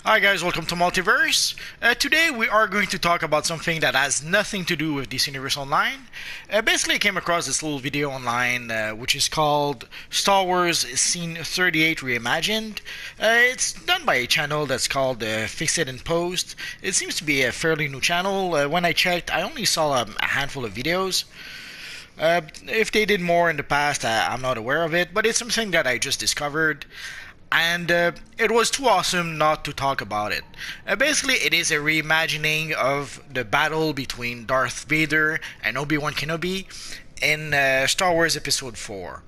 Hi guys, welcome to Multiverse. Today we are going to talk about something that has nothing to do with DC Universe Online. Basically, I came across this little video online which is called Star Wars Scene 38 Reimagined. It's done by a channel that's called FXitinpost. It seems to be a fairly new channel. When I checked, I only saw a handful of videos. If they did more in the past, I'm not aware of it, but it's something that I just discovered. And it was too awesome not to talk about it. Basically, it is a reimagining of the battle between Darth Vader and Obi-Wan Kenobi in Star Wars Episode 4.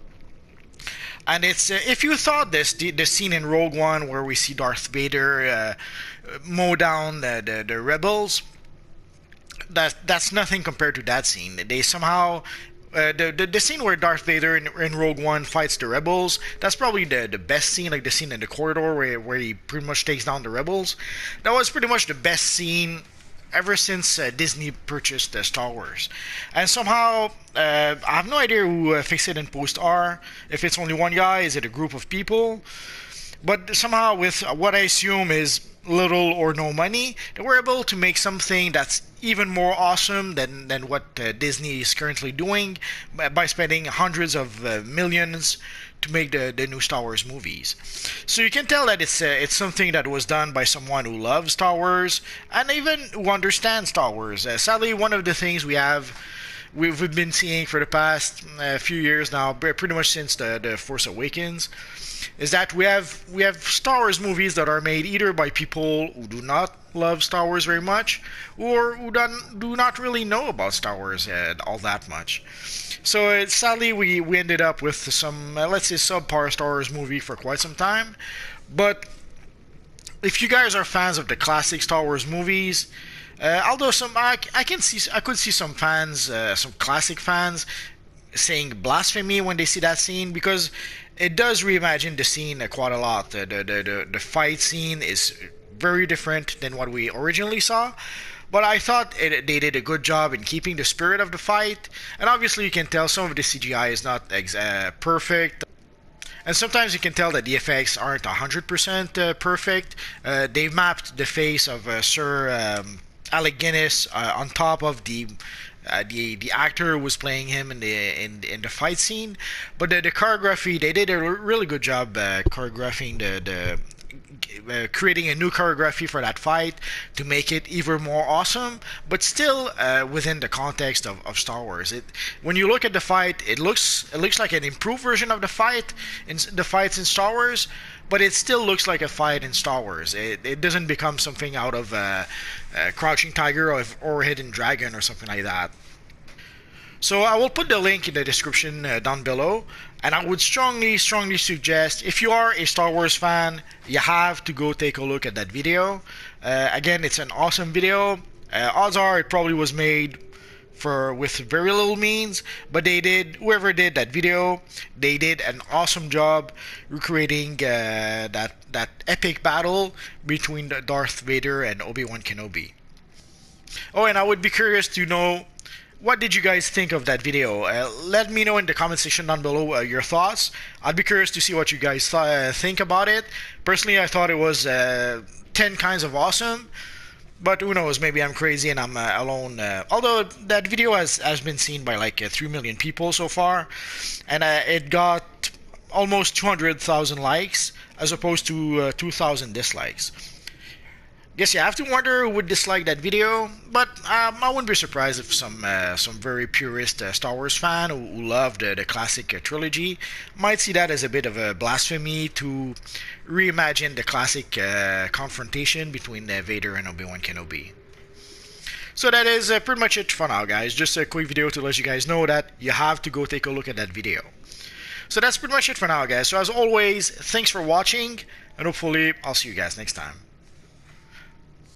And it's if you thought the scene in Rogue One where we see Darth Vader mow down the rebels, that's nothing compared to that scene. They somehow the scene where Darth Vader in Rogue One fights the rebels, that's probably the best scene, like the scene in the corridor where he pretty much takes down the rebels. That was pretty much the best scene ever since Disney purchased Star Wars. And somehow, I have no idea who FXitinpost are. If it's only one guy, is it a group of people? But somehow, with what I assume is little or no money, they were able to make something that's even more awesome than what Disney is currently doing by spending hundreds of millions to make the new Star Wars movies. So you can tell that it's something that was done by someone who loves Star Wars and even who understands Star Wars. Sadly, one of the things we've been seeing for the past few years now, pretty much since the Force Awakens, is that we have Star Wars movies that are made either by people who do not love Star Wars very much, or who do not really know about Star Wars all that much. So sadly, we ended up with some, let's say, subpar Star Wars movie for quite some time. But if you guys are fans of the classic Star Wars movies, although I could see some fans, some classic fans, saying blasphemy when they see that scene, because it does reimagine the scene quite a lot. The fight scene is very different than what we originally saw, but I thought they did a good job in keeping the spirit of the fight. And obviously, you can tell some of the CGI is not perfect. And sometimes you can tell that the effects aren't 100% perfect. They've mapped the face of Sir Alec Guinness on top of the actor who was playing him in the fight scene, but the choreography, they did a really good job choreographing creating a new choreography for that fight to make it even more awesome, but still within the context of Star Wars. When you look at the fight, it looks like an improved version of the fights in Star Wars, but it still looks like a fight in Star Wars. It doesn't become something out of Crouching Tiger or Hidden Dragon or something like that. So I will put the link in the description down below, and I would strongly suggest, if you are a Star Wars fan, you have to go take a look at that video. Again, it's an awesome video. Odds are it probably was made with very little means, but whoever did that video, they did an awesome job recreating that epic battle between Darth Vader and Obi-Wan Kenobi. Oh, and I would be curious to know, what did you guys think of that video? Let me know in the comment section down below your thoughts. I'd be curious to see what you guys think about it. Personally, I thought it was 10 kinds of awesome. But who knows, maybe I'm crazy and I'm alone. Although that video has been seen by like 3 million people so far. And it got almost 200,000 likes as opposed to 2,000 dislikes. Guess you have to wonder who would dislike that video, but I wouldn't be surprised if some very purist Star Wars fan who loved the classic trilogy might see that as a bit of a blasphemy to reimagine the classic confrontation between Vader and Obi-Wan Kenobi. So that is pretty much it for now, guys. Just a quick video to let you guys know that you have to go take a look at that video. So that's pretty much it for now, guys. So as always, thanks for watching, and hopefully I'll see you guys next time.